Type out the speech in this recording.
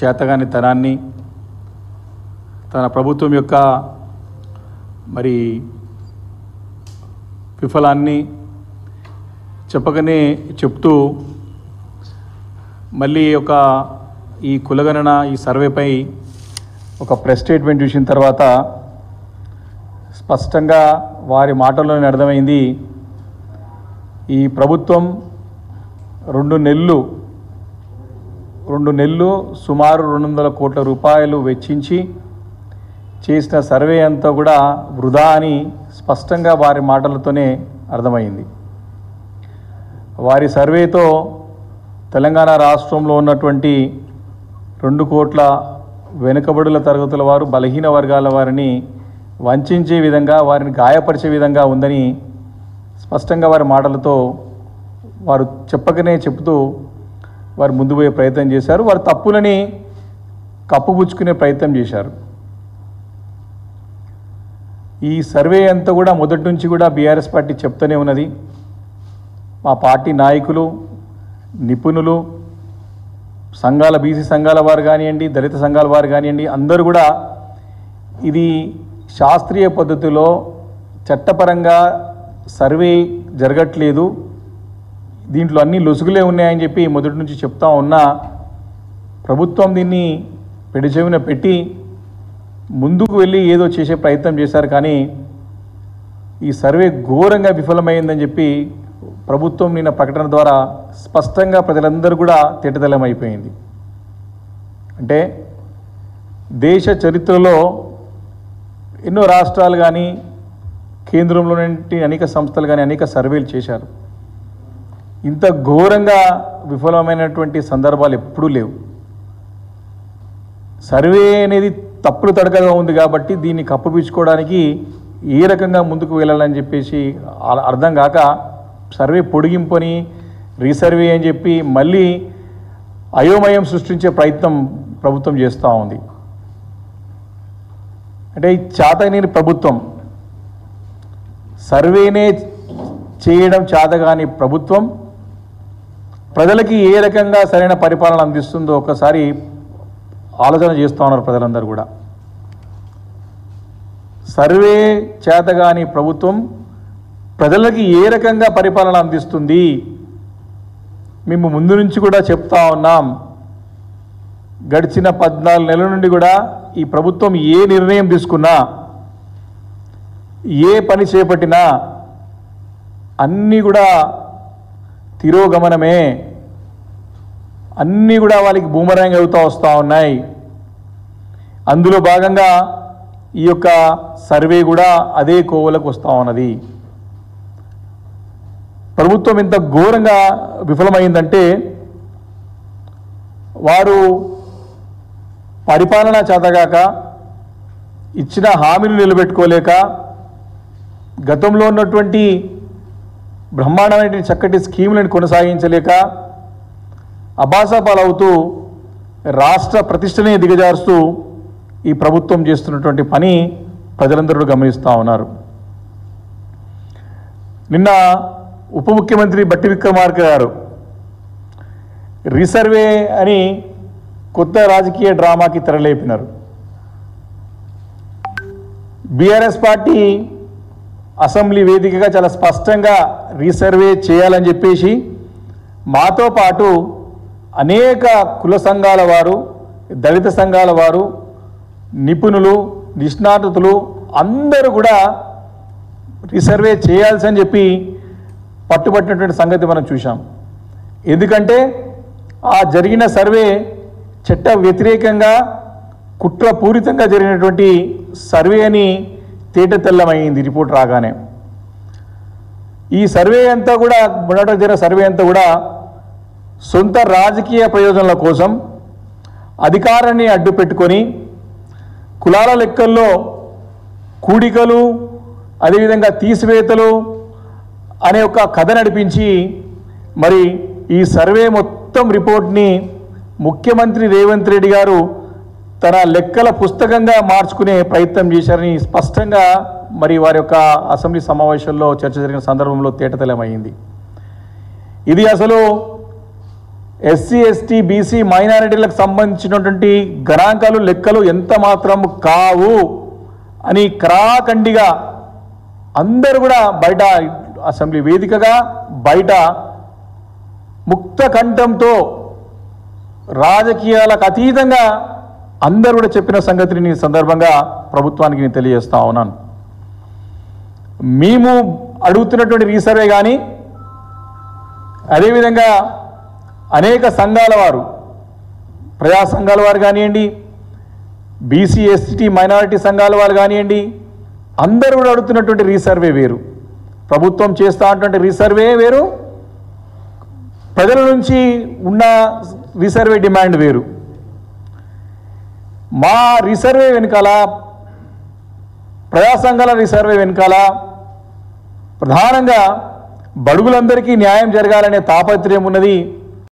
చేతగానితనాన్ని, తన ప్రభుత్వం యొక్క మరి విఫలాన్ని చెప్పకనే చెప్తూ మళ్ళీ ఈ కులగణన ఈ సర్వేపై ఒక ప్రెస్ స్టేట్మెంట్ చూసిన తర్వాత స్పష్టంగా వారి మాటల్లోనే అర్థమైంది, ఈ ప్రభుత్వం 2 నెలలు సుమారు 200 కోట్ల రూపాయలు వెచ్చించి చేసిన సర్వే అంతా కూడా వృధా అని స్పష్టంగా వారి మాటలతోనే అర్థమైంది. వారి సర్వేతో తెలంగాణ రాష్ట్రంలో ఉన్నటువంటి 2 కోట్ల వెనుకబడుల తరగతుల వారు, బలహీన వర్గాల వారిని వంచే విధంగా, వారిని గాయపరిచే విధంగా ఉందని స్పష్టంగా వారి మాటలతో వారు చెప్పకనే చెప్తూ వారు ముందు పోయే ప్రయత్నం చేశారు. వారి తప్పులని కప్పుపుచ్చుకునే ప్రయత్నం చేశారు. ఈ సర్వే అంతా కూడా మొదటి నుంచి కూడా బీఆర్ఎస్ పార్టీ చెప్తూనే ఉన్నది. మా పార్టీ నాయకులు, నిపుణులు, సంఘాల, బీసీ సంఘాల వారు కానివ్వండి, దళిత సంఘాల వారు కానివ్వండి, అందరూ కూడా ఇది శాస్త్రీయ పద్ధతిలో చట్టపరంగా సర్వే జరగట్లేదు, దీంట్లో అన్ని లొసుగులే ఉన్నాయని చెప్పి మొదటి నుంచి చెప్తా ఉన్నా ప్రభుత్వం దీన్ని పెడిచెవిన పెట్టి ముందుకు వెళ్ళి ఏదో చేసే ప్రయత్నం చేశారు. కానీ ఈ సర్వే ఘోరంగా విఫలమైందని చెప్పి ప్రభుత్వం నిన్న ప్రకటన ద్వారా స్పష్టంగా ప్రజలందరూ కూడా తేటతెల్లమైపోయింది. అంటే దేశ చరిత్రలో ఎన్నో రాష్ట్రాలు కానీ, కేంద్రంలోని అనేక సంస్థలు కానీ అనేక సర్వేలు చేశారు. ఇంత ఘోరంగా విఫలమైనటువంటి సందర్భాలు ఎప్పుడూ లేవు. సర్వే అనేది తప్పులు తడకగా ఉంది కాబట్టి దీన్ని కప్పుపించుకోవడానికి ఏ రకంగా ముందుకు వెళ్ళాలని చెప్పేసి అర్థం కాక సర్వే పొడిగింపుని, రీసర్వే అని చెప్పి మళ్ళీ అయోమయం సృష్టించే ప్రయత్నం ప్రభుత్వం చేస్తూ ఉంది. అంటే ఈ చేతగాని ప్రభుత్వం, సర్వేనే చేయడం చేతగాని ప్రభుత్వం ప్రజలకి ఏ రకంగా సరైన పరిపాలన అందిస్తుందో ఒకసారి ఆలోచన చేస్తూ ఉన్నారు ప్రజలందరూ కూడా. సర్వే చేతగాని ప్రభుత్వం ప్రజలకి ఏ రకంగా పరిపాలన అందిస్తుంది మేము ముందు నుంచి కూడా చెప్తా ఉన్నాం. గడిచిన 14 నెలల నుండి కూడా ఈ ప్రభుత్వం ఏ నిర్ణయం తీసుకున్నా, ఏ పని చేపట్టినా అన్నీ కూడా తిరోగమనమే, అన్నీ కూడా వాళ్ళకి బూమరాంగ్ అవుతూ వస్తూ ఉన్నాయి. అందులో భాగంగా ఈ యొక్క సర్వే కూడా అదే కోవలకు వస్తూ ఉన్నది. ప్రభుత్వం ఇంత ఘోరంగా విఫలమైందంటే వారు పరిపాలన చేతగాక, ఇచ్చిన హామీలు నిలబెట్టుకోలేక, గతంలో ఉన్నటువంటి బ్రహ్మాండమైన చక్కటి స్కీములను కొనసాగించలేక అబాసాపాలవుతూ రాష్ట్ర ప్రతిష్టనే దిగజారుస్తూ ఈ ప్రభుత్వం చేస్తున్నటువంటి పని ప్రజలందరూ గమనిస్తూ ఉన్నారు. నిన్న ఉప ముఖ్యమంత్రి బట్టి విక్రమార్క గారు రీసర్వే అని కొత్త రాజకీయ డ్రామాకి తెరలేపినారు. బీఆర్ఎస్ పార్టీ అసెంబ్లీ వేదికగా చాలా స్పష్టంగా రీసర్వే చేయాలని చెప్పేసి మాతో పాటు అనేక కుల సంఘాల వారు, దళిత సంఘాల వారు, నిపుణులు, నిష్ణాతులు అందరూ కూడా రీసర్వే చేయాల్సని చెప్పి పట్టుబట్టినటువంటి సంగతి మనం చూసాం. ఎందుకంటే ఆ జరిగిన సర్వే చట్ట వ్యతిరేకంగా, కుట్రపూరితంగా జరిగినటువంటి సర్వే అని తేటతెల్లమైంది రిపోర్ట్ రాగానే. ఈ సర్వే అంతా కూడా, మొదట జరిగిన సర్వే అంతా కూడా సొంత రాజకీయ ప్రయోజనాల కోసం అధికారాన్ని అడ్డు పెట్టుకొని కులాల లెక్కల్లో కూడికలు, అదేవిధంగా తీసివేతలు అనే ఒక కథ నడిపించి మరి ఈ సర్వే మొత్తం రిపోర్ట్ని ముఖ్యమంత్రి రేవంత్ రెడ్డి గారు తన లెక్కల పుస్తకంగా మార్చుకునే ప్రయత్నం చేశారని స్పష్టంగా మరి వారి యొక్క అసెంబ్లీ సమావేశంలో చర్చ జరిగిన సందర్భంలో తేటతెల్లమైంది. ఇది అసలు ఎస్సీ ఎస్టీ బీసీ మైనారిటీలకు సంబంధించినటువంటి గణాంకాలు లెక్కలు ఎంత మాత్రం కావు అని కరాఖండిగా అందరూ కూడా బయట అసెంబ్లీ వేదికగా బయట ముక్త కంఠంతో రాజకీయాలకు అతీతంగా అందరూ కూడా చెప్పిన సంగతిని సందర్భంగా ప్రభుత్వానికి నేను తెలియజేస్తా ఉన్నాను. మేము అడుగుతున్నటువంటి రీసర్వే కానీ అదేవిధంగా అనేక సంఘాల వారు, ప్రజా సంఘాల వారు కానివ్వండి, బీసీ ఎస్టీ మైనారిటీ సంఘాల వారు కానివ్వండి, అందరూ కూడా అడుగుతున్నటువంటి రీసర్వే వేరు, ప్రభుత్వం చేస్తా ఉన్నటువంటి రీసర్వే వేరు, ప్రజల నుంచి ఉన్న రీసర్వే డిమాండ్ వేరు. మా రీసర్వే వెనకాల, ప్రజా సంఘాల రీసర్వే వెనకాల ప్రధానంగా బడుగులందరికీ న్యాయం జరగాలనే తాపత్రయం ఉన్నది.